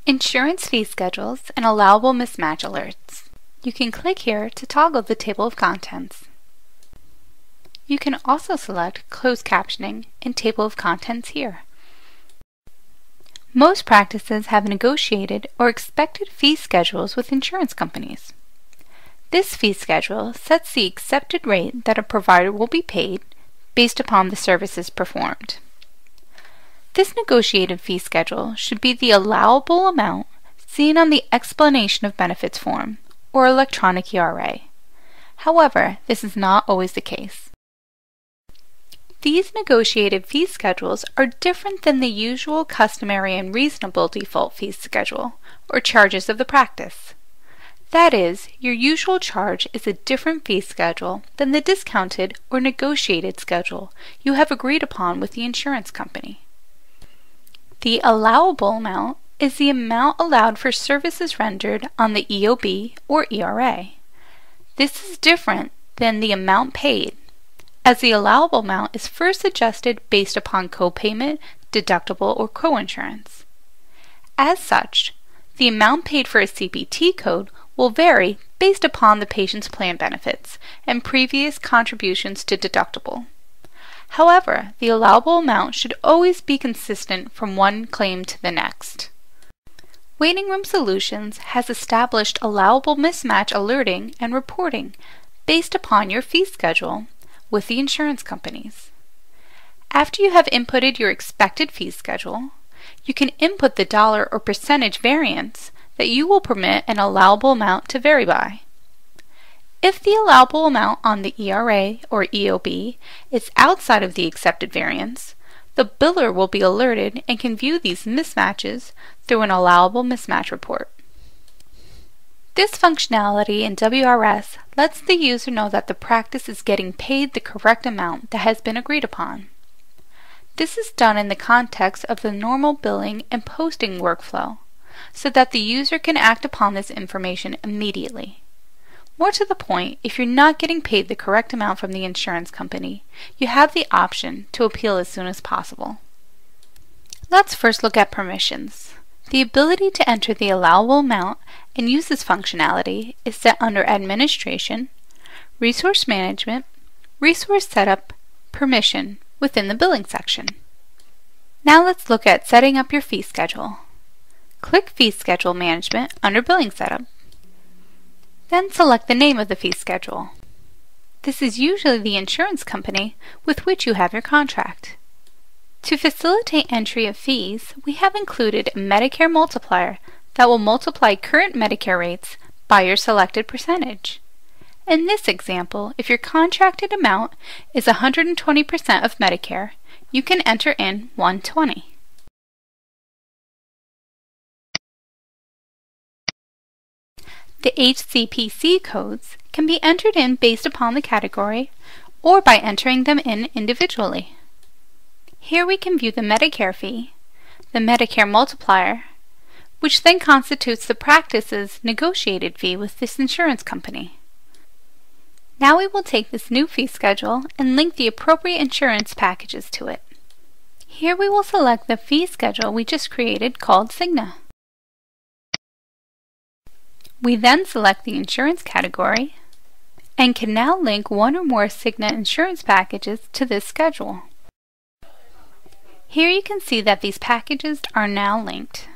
Insurance fee schedules and allowable mismatch alerts. You can click here to toggle the table of contents. You can also select closed captioning and table of contents here. Most practices have negotiated or expected fee schedules with insurance companies. This fee schedule sets the accepted rate that a provider will be paid based upon the services performed. This negotiated fee schedule should be the allowable amount seen on the explanation of benefits form or electronic ERA. However, this is not always the case. These negotiated fee schedules are different than the usual, customary, and reasonable default fee schedule, or charges of the practice. That is, your usual charge is a different fee schedule than the discounted or negotiated schedule you have agreed upon with the insurance company. The allowable amount is the amount allowed for services rendered on the EOB or ERA. This is different than the amount paid, as the allowable amount is first adjusted based upon copayment, deductible, or coinsurance. As such, the amount paid for a CPT code will vary based upon the patient's plan benefits and previous contributions to deductible. However, the allowable amount should always be consistent from one claim to the next. Waiting Room Solutions has established allowable mismatch alerting and reporting based upon your fee schedule with the insurance companies. After you have inputted your expected fee schedule, you can input the dollar or percentage variance that you will permit an allowable amount to vary by. If the allowable amount on the ERA or EOB is outside of the accepted variance, the biller will be alerted and can view these mismatches through an allowable mismatch report. This functionality in WRS lets the user know that the practice is getting paid the correct amount that has been agreed upon. This is done in the context of the normal billing and posting workflow, so that the user can act upon this information immediately. More to the point, if you're not getting paid the correct amount from the insurance company, you have the option to appeal as soon as possible. Let's first look at permissions. The ability to enter the allowable amount and use this functionality is set under Administration, Resource Management, Resource Setup, Permission within the Billing section. Now let's look at setting up your fee schedule. Click Fee Schedule Management under Billing Setup. Then select the name of the fee schedule. This is usually the insurance company with which you have your contract. To facilitate entry of fees, we have included a Medicare multiplier that will multiply current Medicare rates by your selected percentage. In this example, if your contracted amount is 120% of Medicare, you can enter in 120. The HCPC codes can be entered in based upon the category or by entering them in individually. Here we can view the Medicare fee, the Medicare multiplier, which then constitutes the practice's negotiated fee with this insurance company. Now we will take this new fee schedule and link the appropriate insurance packages to it. Here we will select the fee schedule we just created called Cigna. We then select the insurance category and can now link one or more Cigna insurance packages to this schedule. Here you can see that these packages are now linked.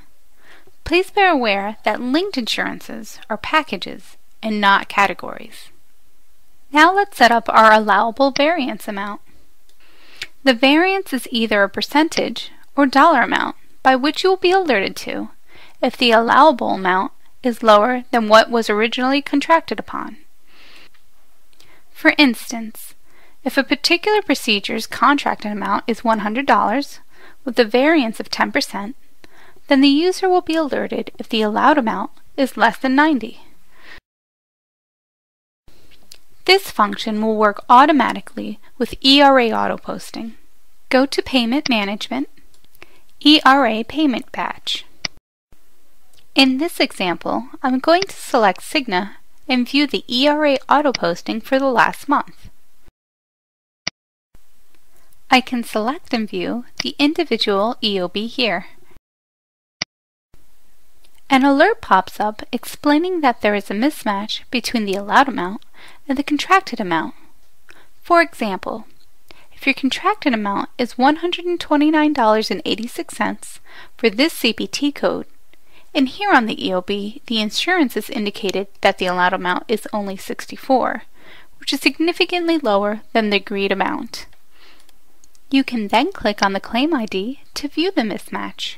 Please be aware that linked insurances are packages and not categories. Now let's set up our allowable variance amount. The variance is either a percentage or dollar amount by which you will be alerted to if the allowable amount is lower than what was originally contracted upon. For instance, if a particular procedure's contracted amount is $100 with a variance of 10%, then the user will be alerted if the allowed amount is less than 90. This function will work automatically with ERA auto posting. Go to Payment Management, ERA Payment Batch. In this example, I'm going to select Cigna and view the ERA auto posting for the last month. I can select and view the individual EOB here. An alert pops up explaining that there is a mismatch between the allowed amount and the contracted amount. For example, if your contracted amount is $129.86 for this CPT code, and here on the EOB the insurance is indicated that the allowed amount is only $64, which is significantly lower than the agreed amount. You can then click on the claim ID to view the mismatch.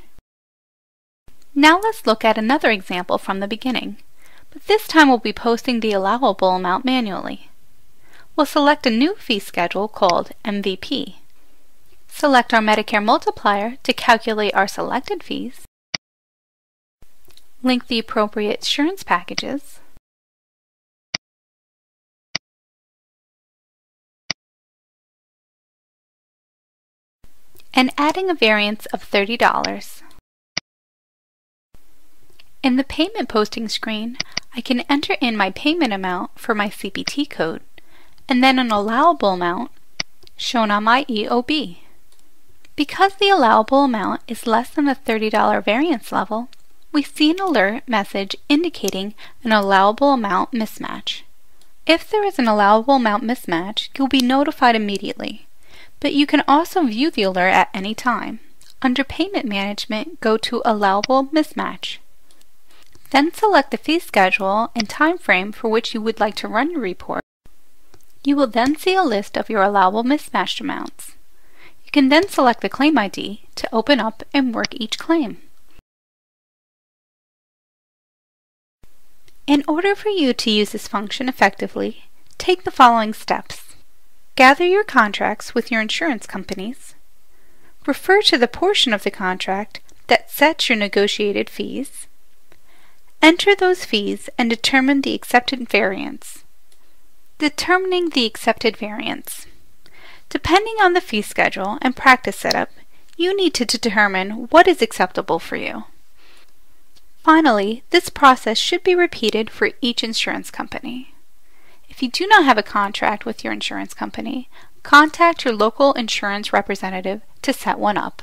Now let's look at another example from the beginning, but this time we'll be posting the allowable amount manually. We'll select a new fee schedule called MVP. Select our Medicare multiplier to calculate our selected fees. Link the appropriate insurance packages. And adding a variance of $30. In the payment posting screen, I can enter in my payment amount for my CPT code, and then an allowable amount shown on my EOB. Because the allowable amount is less than the $30 variance level, we see an alert message indicating an allowable amount mismatch. If there is an allowable amount mismatch, you'll be notified immediately, but you can also view the alert at any time. Under Payment Management, go to Allowable Mismatch. Then select the fee schedule and time frame for which you would like to run your report. You will then see a list of your allowable mismatched amounts. You can then select the claim ID to open up and work each claim. In order for you to use this function effectively, take the following steps. Gather your contracts with your insurance companies. Refer to the portion of the contract that sets your negotiated fees. Enter those fees and determine the accepted variance. Determining the accepted variance. Depending on the fee schedule and practice setup, you need to determine what is acceptable for you. Finally, this process should be repeated for each insurance company. If you do not have a contract with your insurance company, contact your local insurance representative to set one up.